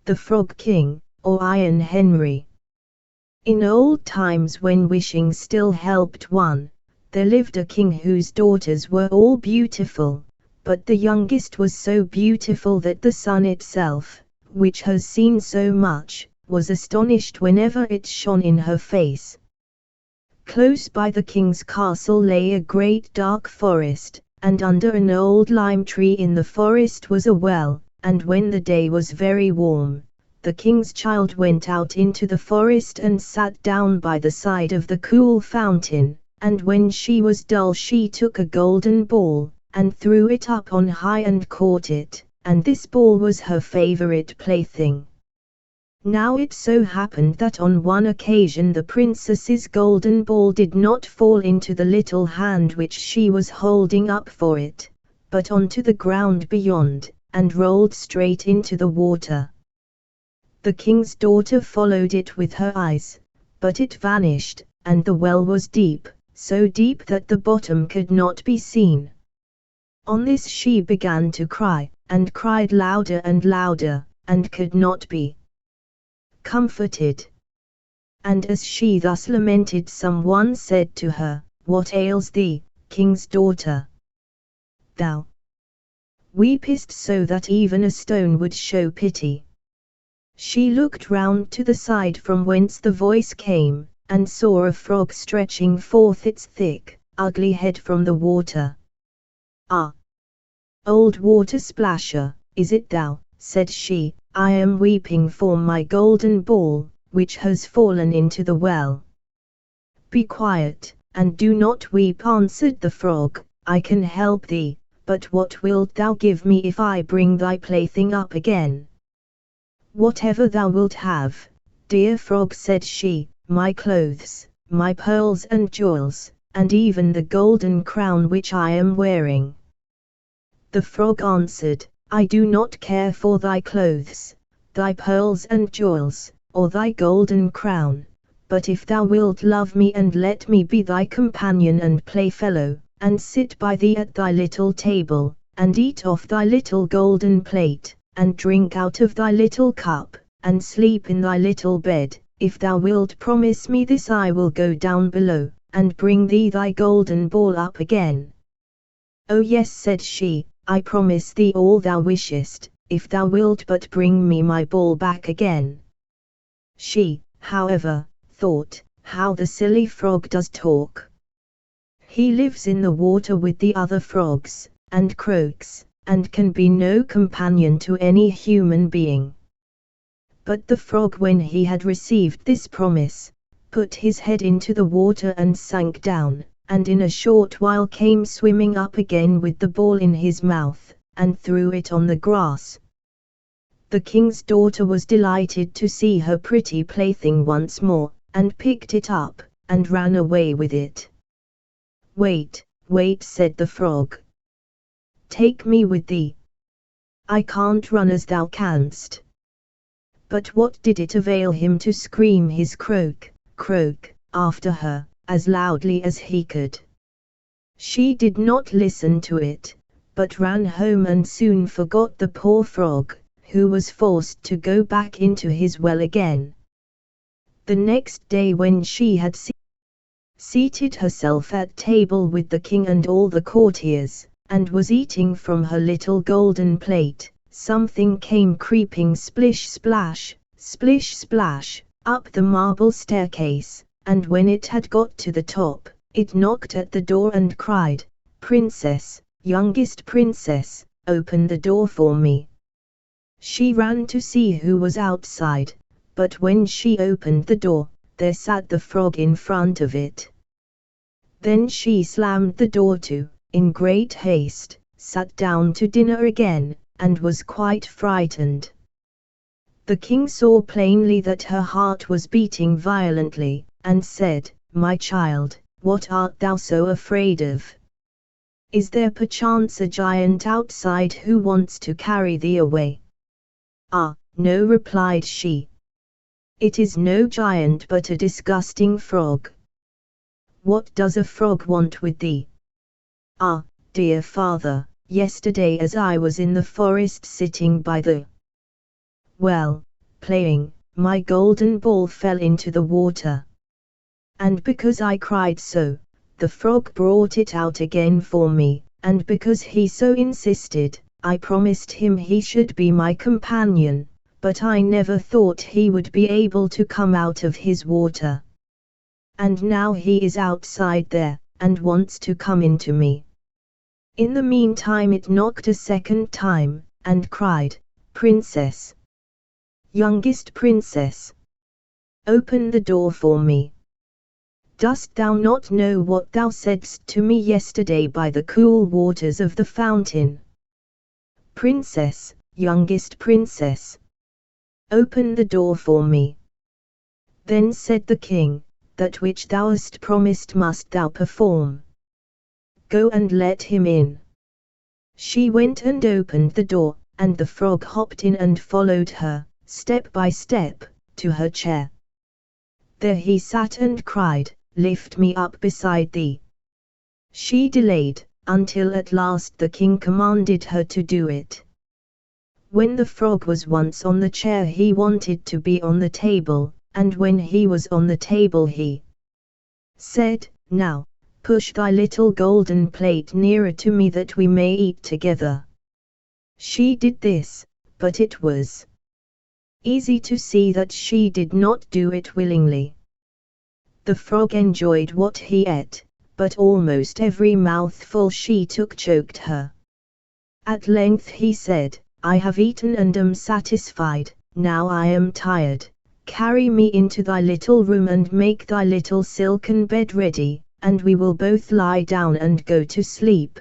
The Frog King, or Iron Henry. In old times when wishing still helped one, there lived a king whose daughters were all beautiful, but the youngest was so beautiful that the sun itself, which has seen so much, was astonished whenever it shone in her face. Close by the king's castle lay a great dark forest, and under an old lime tree in the forest was a well, and when the day was very warm, the king's child went out into the forest and sat down by the side of the cool fountain, and when she was dull she took a golden ball, and threw it up on high and caught it, and this ball was her favorite plaything. Now it so happened that on one occasion the princess's golden ball did not fall into the little hand which she was holding up for it, but onto the ground beyond, and rolled straight into the water. The king's daughter followed it with her eyes, but it vanished, and the well was deep, so deep that the bottom could not be seen. On this she began to cry, and cried louder and louder, and could not be comforted. And as she thus lamented, someone said to her, "What ails thee, king's daughter? Thou weepest so that even a stone would show pity." She looked round to the side from whence the voice came, and saw a frog stretching forth its thick, ugly head from the water. "Ah, old water splasher, is it thou?" said she. "I am weeping for my golden ball, which has fallen into the well." "Be quiet, and do not weep," answered the frog. "I can help thee, but what wilt thou give me if I bring thy plaything up again?" "Whatever thou wilt have, dear frog," said she, "my clothes, my pearls and jewels, and even the golden crown which I am wearing." The frog answered, "I do not care for thy clothes, thy pearls and jewels, or thy golden crown, but if thou wilt love me and let me be thy companion and playfellow, and sit by thee at thy little table, and eat off thy little golden plate, and drink out of thy little cup, and sleep in thy little bed, if thou wilt promise me this, I will go down below, and bring thee thy golden ball up again." "Oh yes," said she, "I promise thee all thou wishest, if thou wilt but bring me my ball back again." She, however, thought, "How the silly frog does talk. He lives in the water with the other frogs, and croaks, and can be no companion to any human being." But the frog, when he had received this promise, put his head into the water and sank down, and in a short while came swimming up again with the ball in his mouth, and threw it on the grass. The king's daughter was delighted to see her pretty plaything once more, and picked it up, and ran away with it. "Wait, wait," said the frog. "Take me with thee. I can't run as thou canst." But what did it avail him to scream his croak, croak, after her, as loudly as he could? She did not listen to it, but ran home and soon forgot the poor frog, who was forced to go back into his well again. The next day, when she had seated herself at table with the king and all the courtiers, and was eating from her little golden plate, something came creeping splish splash, splish splash, up the marble staircase, and when it had got to the top, it knocked at the door and cried, "Princess, youngest princess, open the door for me." She ran to see who was outside, but when she opened the door, there sat the frog in front of it. Then she slammed the door to, in great haste, sat down to dinner again, and was quite frightened. The king saw plainly that her heart was beating violently, and said, "My child, what art thou so afraid of? Is there perchance a giant outside who wants to carry thee away?" "Ah, no," replied she. "It is no giant but a disgusting frog." "What does a frog want with thee?" "Ah, dear father, yesterday as I was in the forest sitting by the well, playing, my golden ball fell into the water. And because I cried so, the frog brought it out again for me, and because he so insisted, I promised him he should be my companion, but I never thought he would be able to come out of his water. And now he is outside there, and wants to come into me." In the meantime it knocked a second time, and cried, "Princess! Youngest princess! Open the door for me. Dost thou not know what thou saidst to me yesterday by the cool waters of the fountain? Princess, youngest princess! Open the door for me." Then said the king, "That which thou hast promised must thou perform. Go and let him in." She went and opened the door, and the frog hopped in and followed her, step by step, to her chair. There he sat and cried, "Lift me up beside thee." She delayed, until at last the king commanded her to do it. When the frog was once on the chair he wanted to be on the table, and when he was on the table he said, "Now, push thy little golden plate nearer to me that we may eat together." She did this, but it was easy to see that she did not do it willingly. The frog enjoyed what he ate, but almost every mouthful she took choked her. At length he said, "I have eaten and am satisfied, now I am tired. Carry me into thy little room and make thy little silken bed ready, and we will both lie down and go to sleep."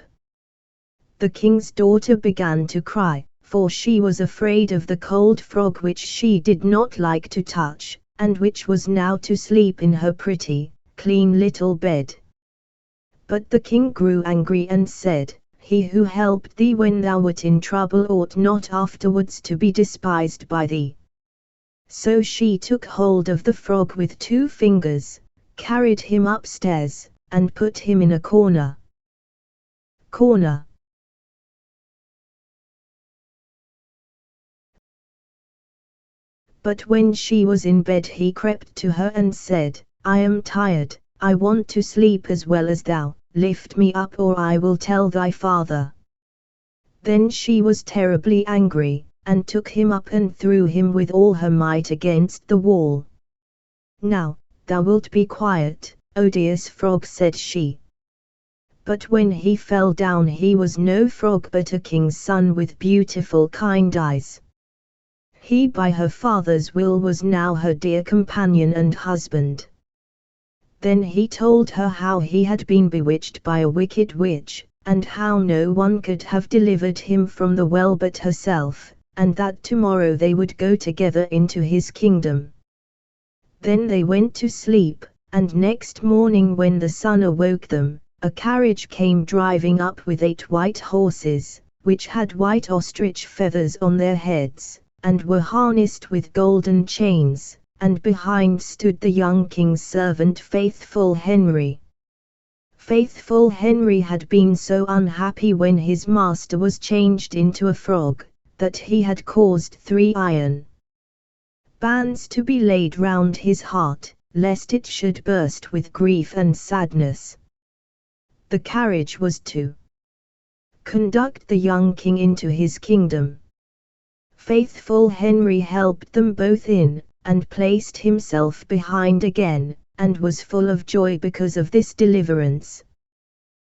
The king's daughter began to cry, for she was afraid of the cold frog which she did not like to touch, and which was now to sleep in her pretty, clean little bed. But the king grew angry and said, "He who helped thee when thou wert in trouble ought not afterwards to be despised by thee." So she took hold of the frog with 2 fingers, carried him upstairs, and put him in a corner. But when she was in bed he crept to her and said, "I am tired, I want to sleep as well as thou, lift me up or I will tell thy father." Then she was terribly angry, and took him up and threw him with all her might against the wall. "Now, thou wilt be quiet, odious frog," said she. But when he fell down he was no frog but a king's son with beautiful kind eyes. He by her father's will was now her dear companion and husband. Then he told her how he had been bewitched by a wicked witch, and how no one could have delivered him from the well but herself, and that tomorrow they would go together into his kingdom. Then they went to sleep, and next morning when the sun awoke them, a carriage came driving up with 8 white horses, which had white ostrich feathers on their heads, and were harnessed with golden chains, and behind stood the young king's servant Faithful Henry. Faithful Henry had been so unhappy when his master was changed into a frog, that he had caused 3 iron bands to be laid round his heart, lest it should burst with grief and sadness. The carriage was to conduct the young king into his kingdom. Faithful Henry helped them both in, and placed himself behind again, and was full of joy because of this deliverance.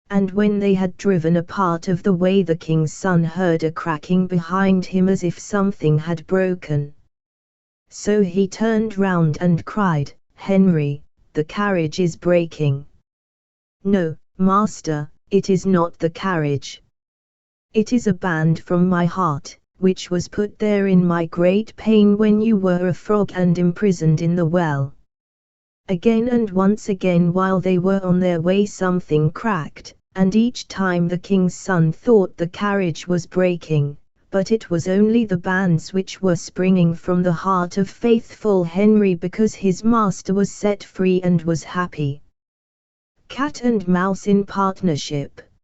And when they had driven a part of the way the king's son heard a cracking behind him as if something had broken. So he turned round and cried, "Henry, the carriage is breaking." "No, master, it is not the carriage. It is a band from my heart, which was put there in my great pain when you were a frog and imprisoned in the well." Again and once again while they were on their way something cracked, and each time the king's son thought the carriage was breaking, but it was only the bands which were springing from the heart of Faithful Henry because his master was set free and was happy. Cat and mouse in partnership.